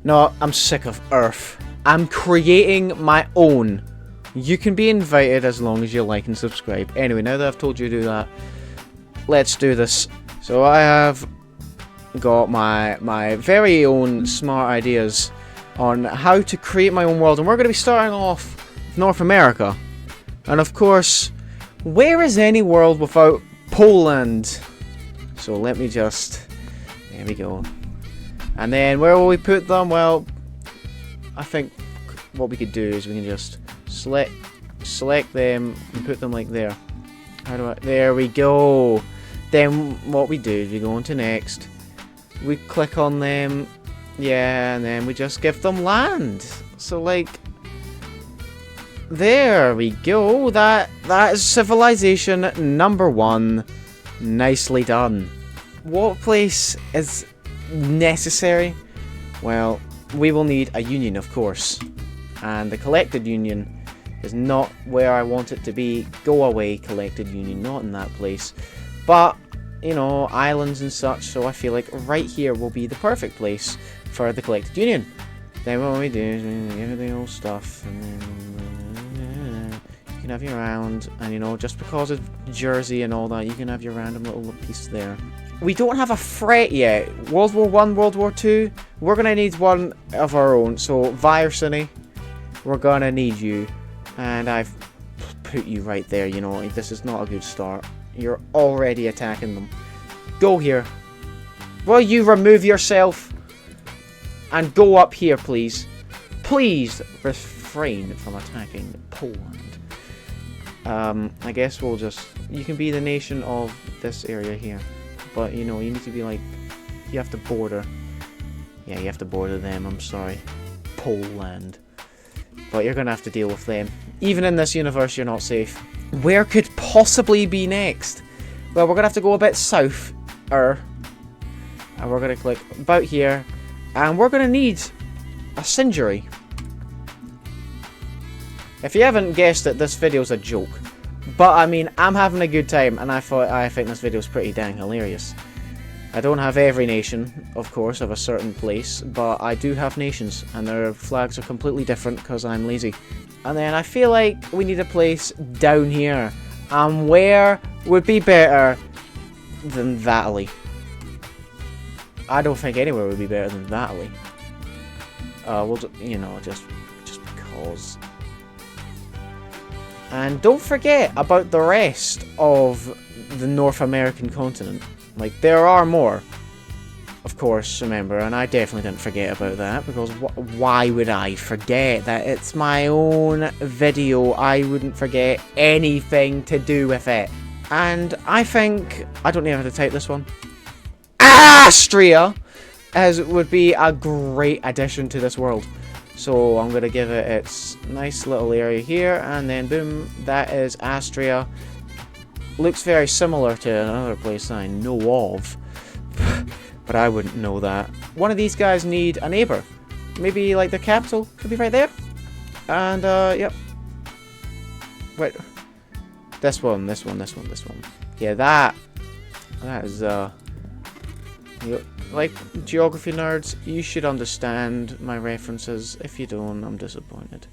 No, I'm sick of Earth. I'm creating my own. You can be invited as long as you like and subscribe. Anyway, now that I've told you to do that, let's do this. So I have got my very own smart ideas on how to create my own world. And we're going to be starting off with North America. And of course, where is any world without Poland? So let me just... There we go. And then where will we put them? Well, I think what we could do is we can just select them and put them like there. How do I... There we go. Then what we do is we go on to next. We click on them. Yeah, and then we just give them land. So like... There we go. That is civilization number 1. Nicely done. What place is necessary? Well, we will need a union, of course. And the collected union is not where I want it to be. Go away, collected union. Not in that place. But, you know, islands and such. So I feel like right here will be the perfect place for the collected union. Then what we do is we give it the old stuff. And then you can have your island. And, you know, just because of Jersey and all that, you can have your random little piece there. We don't have a threat yet. World War I, World War II, we're going to need one of our own. So, Viersony, we're going to need you. And I've put you right there, you know. This is not a good start. You're already attacking them. Go here. Will you remove yourself? And go up here, please. Please refrain from attacking Poland. I guess we'll just... You can be the nation of this area here. But, you know, you need to be like... You have to border. Yeah, you have to border them, I'm sorry. Poland. But you're going to have to deal with them. Even in this universe, you're not safe. Where could possibly be next? Well, we're going to have to go a bit south. And we're going to click about here. And we're going to need a century. If you haven't guessed it, this video's a joke. But, I mean, I'm having a good time, and I think this video's pretty dang hilarious. I don't have every nation, of course, of a certain place, but I do have nations, and their flags are completely different because I'm lazy. And then I feel like we need a place down here. And where would be better than Valley? I don't think anywhere would be better than Valley. We'll, you know, just because. And don't forget about the rest of the North American continent. Like, there are more. Of course, remember, and I definitely didn't forget about that, because why would I forget that? It's my own video. I wouldn't forget anything to do with it. And I think... I don't even have to type this one. Austria! As would be a great addition to this world. So I'm going to give it its nice little area here, and then boom, that is Austria. Looks very similar to another place I know of, but I wouldn't know that. One of these guys need a neighbor. Maybe like the capital could be right there. And yep. Wait, this one. Yeah, that is like, geography nerds, you should understand my references. If you don't, I'm disappointed.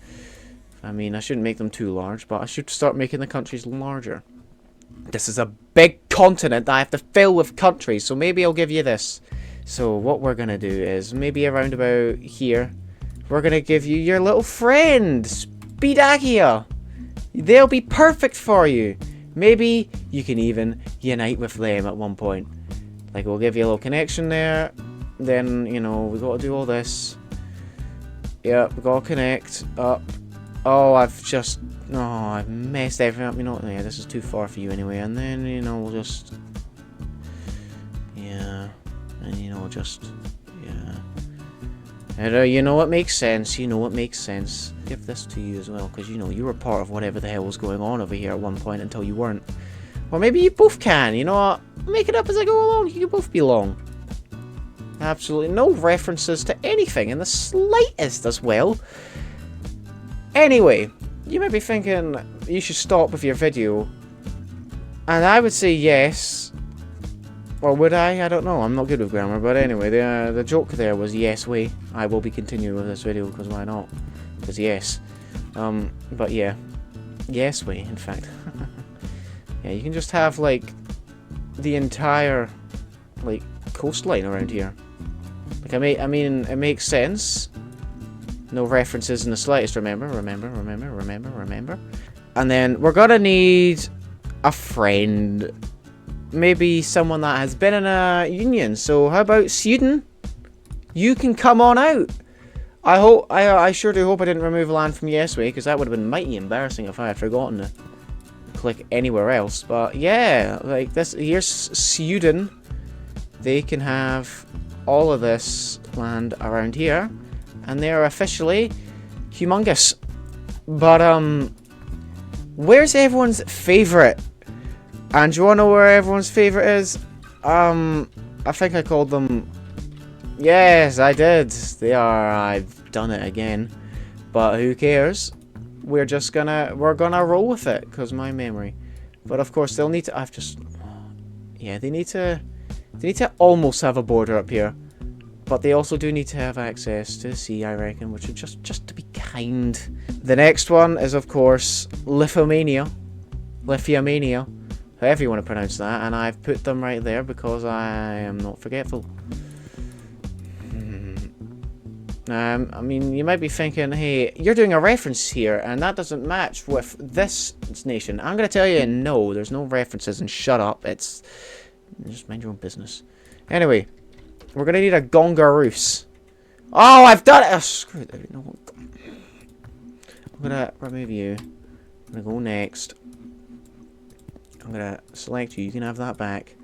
I mean, I shouldn't make them too large, but I should start making the countries larger. This is a big continent that I have to fill with countries, so maybe I'll give you this. So what we're going to do is, maybe around about here, we're going to give you your little friend, Speedakia. They'll be perfect for you. Maybe you can even unite with them at one point. Like, we'll give you a little connection there. Then, you know, we got to do all this. Yeah, we got to connect up. Oh, I've messed everything up. You know, yeah, this is too far for you anyway. And then, you know, we'll just... Yeah. And, you know, just... Yeah. And, you know what makes sense. You know what makes sense. Give this to you as well. Because, you know, you were part of whatever the hell was going on over here at one point until you weren't. Or maybe you both can. You know what? Make it up as I go along. You can both belong. Absolutely no references to anything in the slightest as well. Anyway, you might be thinking you should stop with your video. And I would say yes. Or would I? I don't know. I'm not good with grammar. But anyway, the joke there was yes way. I will be continuing with this video because why not? Because yes. But yeah. Yes way, in fact. Yeah, you can just have, like, the entire, like, coastline around here. Like, I mean, it makes sense. No references in the slightest, remember. And then we're gonna need a friend. Maybe someone that has been in a union. So how about Sweden? You can come on out. I sure do hope I didn't remove land from Yesway, because that would have been mighty embarrassing if I had forgotten to click anywhere else. But yeah, like this, here's Sweden. They can have all of this land around here, and they are officially humongous. But where's everyone's favorite? And do you want to know where everyone's favorite is? I think I called them. Yes, I did. They are. I've done it again. But who cares? We're gonna roll with it because my memory. But of course they'll need to. Yeah, they need to almost have a border up here. But they also do need to have access to the sea, I reckon, which is just to be kind. The next one is of course Lithuania, however you want to pronounce that, and I've put them right there because I am not forgetful. I mean, you might be thinking, hey, you're doing a reference here, and that doesn't match with this nation. I'm going to tell you, no, there's no references, and shut up. It's just mind your own business. Anyway, we're going to need a Gongarus. Oh, I've done it! Oh, screw it. No. I'm going to remove you. I'm going to go next. I'm going to select you. You can have that back.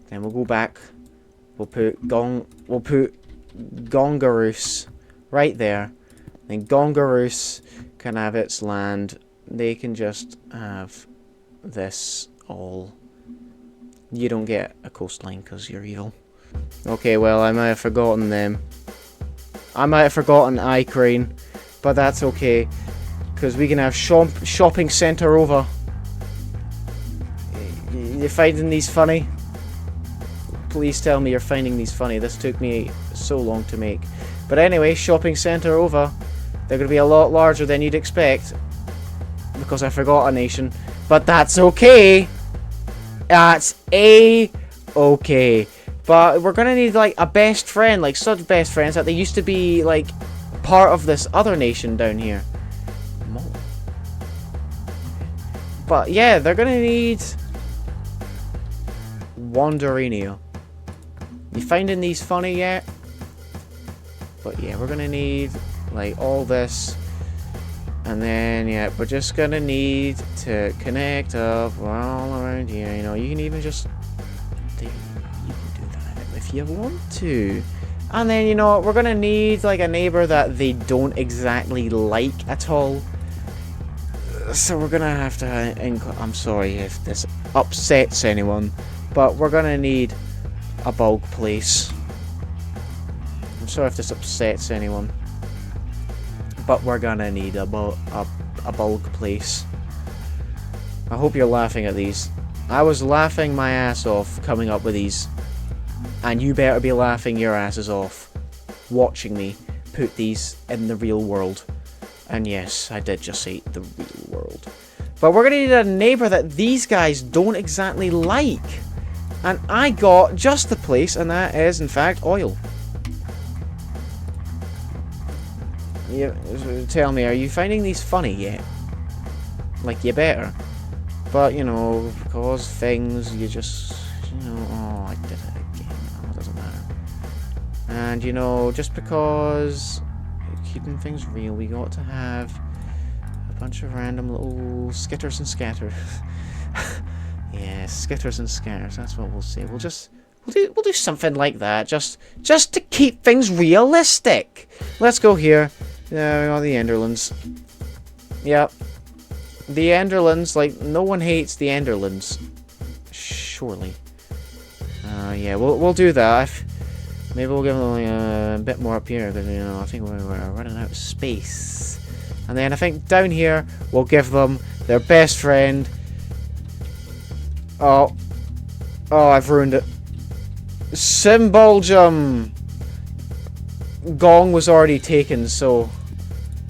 Then we'll go back. We'll put Gongarus right there. Then Gongarus can have its land. They can just have this all. You don't get a coastline because you're evil. Okay, well, I might have forgotten them. I might have forgotten Ukraine, but that's okay. Because we can have shopping centre over. You're finding these funny? Please tell me you're finding these funny. This took me so long to make. But anyway, shopping centre over. They're going to be a lot larger than you'd expect. Because I forgot a nation. But that's okay. That's A-okay. But we're going to need, like, a best friend. Like, such best friends that they used to be, like, part of this other nation down here. But, yeah, they're going to need Wanderino. You finding these funny yet? But yeah, we're gonna need like all this, and then yeah, we're just gonna need to connect up all around here. You know, you can even just you can do that if you want to. And then you know what, we're gonna need like a neighbor that they don't exactly like at all. So we're gonna have to. I'm sorry if this upsets anyone, but we're gonna need a bulk place. I'm sorry if this upsets anyone, but we're gonna need a bulk place. I hope you're laughing at these. I was laughing my ass off coming up with these, and you better be laughing your asses off watching me put these in the real world. And yes, I did just say the real world. But we're gonna need a neighbor that these guys don't exactly like. And I got just the place, and that is, in fact, oil. Yeah, tell me, are you finding these funny yet? Like, you better. But, you know, because things, you just, you know, oh, I did it again. Oh, it doesn't matter. And, you know, just because keeping things real, we got to have a bunch of random little skitters and scatters. Yeah, skitters and scatters, that's what we'll say. We'll do something like that, just to keep things realistic. Let's go here. Yeah, we got the Enderlands. Yep. The Enderlands, like, no one hates the Enderlands. Surely. Yeah, we'll do that. Maybe we'll give them like, a bit more up here, because, you know, I think we're running out of space. And then I think down here, we'll give them their best friend. Oh, I've ruined it. Symboljum! Gong was already taken, so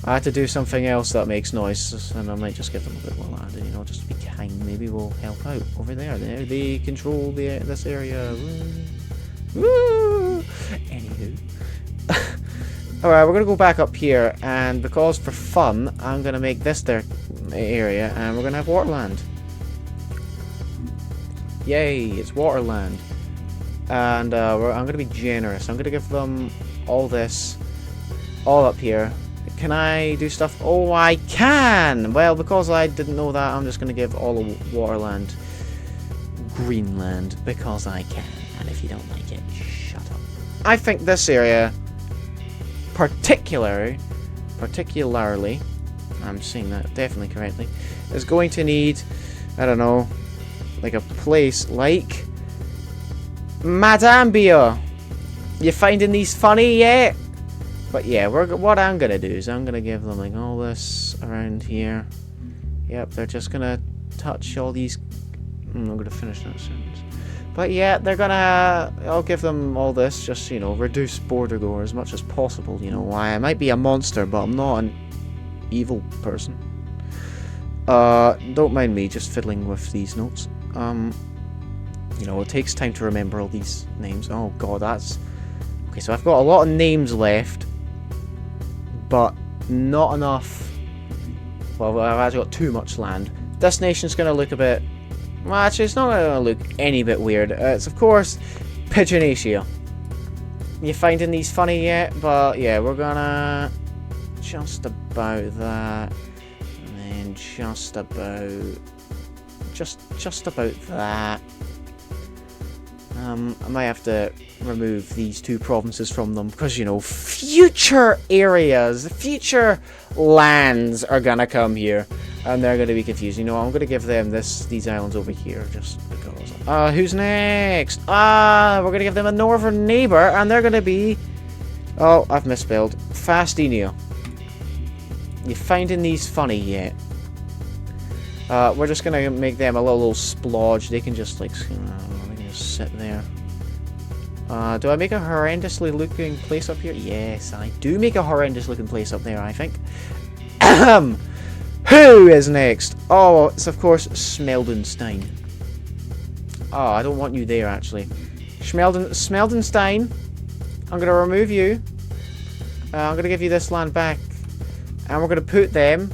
I had to do something else that makes noise, and I might just give them a bit more land, and, you know, just to be kind, maybe we'll help out over there. They control this area. Woo! Anywho. Alright, we're gonna go back up here, and because for fun, I'm gonna make this their area, and we're gonna have waterland. Yay, it's waterland. And I'm gonna be generous. I'm gonna give them all this, all up here. Can I do stuff? Oh, I can! Well, because I didn't know that, I'm just gonna give all of waterland Greenland, because I can. And if you don't like it, shut up. I think this area, particularly, I'm saying that definitely correctly, is going to need, I don't know, like a place like Madambia. You finding these funny yet? But yeah, what I'm gonna do is I'm gonna give them like all this around here. Yep, they're just gonna touch all these. I'm gonna finish that sentence. But yeah, they're gonna. I'll give them all this, just, you know, reduce border gore as much as possible. You know, I might be a monster, but I'm not an evil person. Don't mind me just fiddling with these notes. You know, it takes time to remember all these names. Oh god, that's... Okay, so I've got a lot of names left, but not enough... Well, I've actually got too much land. This nation's gonna look a bit... Well, actually, it's not gonna look any bit weird. It's, of course, Pigeonacia. You finding these funny yet? But, yeah, we're gonna... Just about that. And then just about... Just about that. I might have to remove these two provinces from them because, you know, future areas, future lands are gonna come here, and they're gonna be confused. You know, I'm gonna give them these islands over here just because. Who's next? We're gonna give them a northern neighbor, and they're gonna be. Oh, I've misspelled. Fastinia. You finding these funny yet? We're just gonna make them a little splodge. They can just like. Sit there. Do I make a horrendously looking place up here? Yes, I do make a horrendous looking place up there, I think. Who is next? Oh, it's of course Smeldenstein. Oh, I don't want you there actually. Smeldenstein. I'm gonna remove you. I'm gonna give you this land back. And we're gonna put them.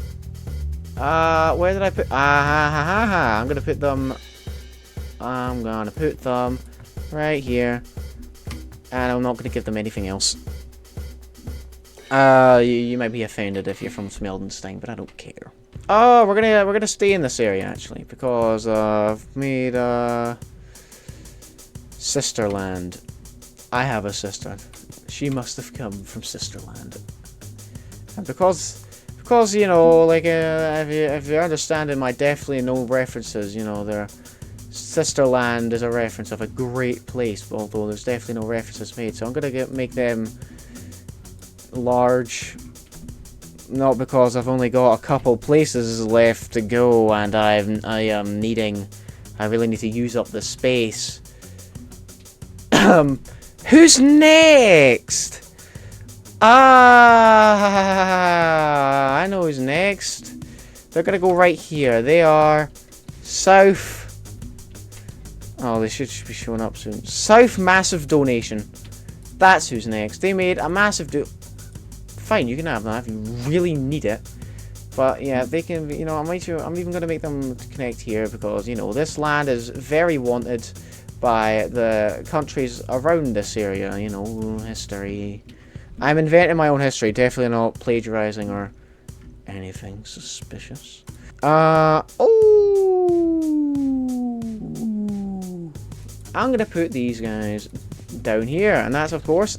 Where did I put? I'm gonna put them. I'm gonna put them right here, and I'm not gonna give them anything else. You might be offended if you're from Smeldenstein, but I don't care. Oh, we're gonna stay in this area actually because I've made Sisterland. I have a sister. She must have come from Sisterland, and because you know, like if you're understanding my definitely no references, you know, they're. Sisterland is a reference of a great place, although there's definitely no references made. So I'm gonna make them large, not because I've only got a couple places left to go, and I really need to use up the space. Who's next? I know who's next. They're gonna go right here. They are south. Oh, they should be showing up soon. South Massive Donation. That's who's next. They made a massive Fine, you can have that if you really need it. But yeah, they can, you know, I'm even going to make them connect here because, you know, this land is very wanted by the countries around this area, you know, history. I'm inventing my own history, definitely not plagiarizing or anything suspicious. I'm going to put these guys down here, and that's, of course,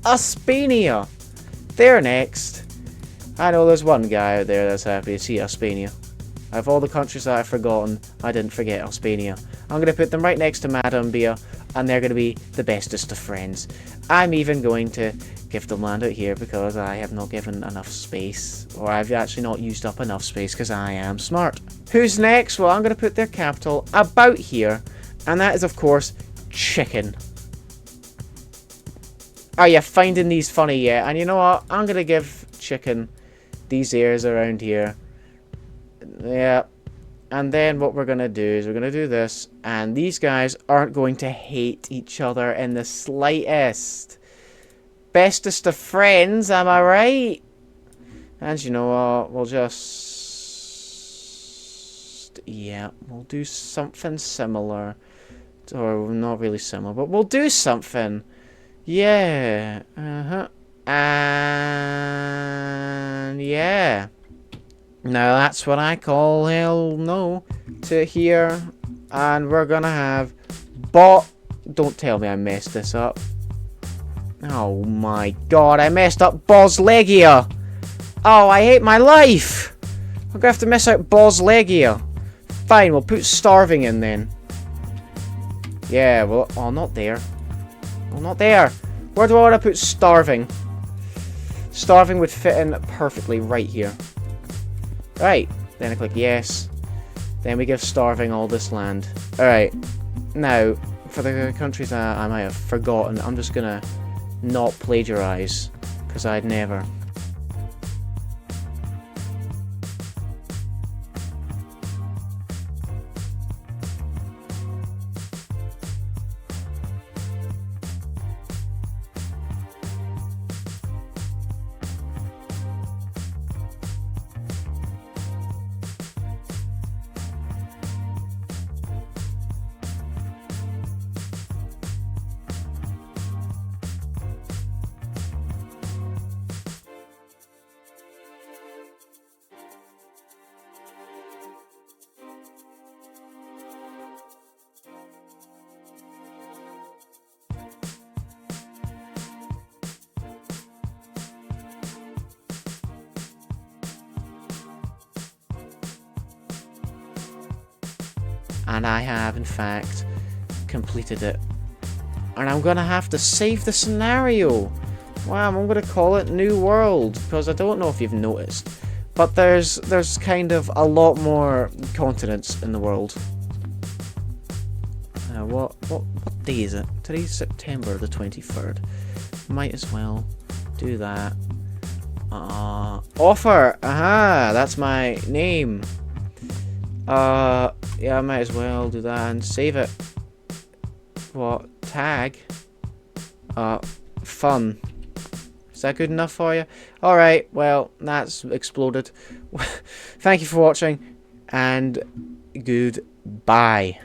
Aspania. They're next. I know there's one guy out there that's happy to see Aspania. Out of all the countries that I've forgotten, I didn't forget Aspania. I'm going to put them right next to Madambia, and they're going to be the bestest of friends. I'm even going to give them land out here because I have not given enough space, or I've actually not used up enough space because I am smart. Who's next? Well, I'm going to put their capital about here. And that is, of course, chicken. Are you finding these funny yet? And you know what? I'm gonna give chicken these ears around here. Yeah. And then what we're gonna do is we're gonna do this, and these guys aren't going to hate each other in the slightest. Bestest of friends, am I right? And you know what? We'll just... yeah, we'll do something similar. Or not really similar, but we'll do something. Yeah. Uh-huh. And... yeah. Now that's what I call hell no to here. And we're gonna have bot. Don't tell me I messed this up. Oh my god, I messed up Boslegia. Oh, I hate my life. I'm gonna have to miss out Boslegia. Fine, we'll put starving in then. Yeah, well, oh, not there. Oh, not there. Where do I want to put starving? Starving would fit in perfectly right here. Right, then I click yes. Then we give starving all this land. Alright, now, for the countries that I might have forgotten, I'm just gonna not plagiarize, because I'd never. And I have, in fact, completed it. And I'm gonna have to save the scenario. Wow, I'm gonna call it New World, because I don't know if you've noticed, but there's kind of a lot more continents in the world. What day is it? Today's September the 23rd. Might as well do that. Offer! Aha! That's my name. Yeah, I might as well do that and save it. What? Tag? Fun. Is that good enough for you? Alright, well, that's exploded. Thank you for watching, and goodbye.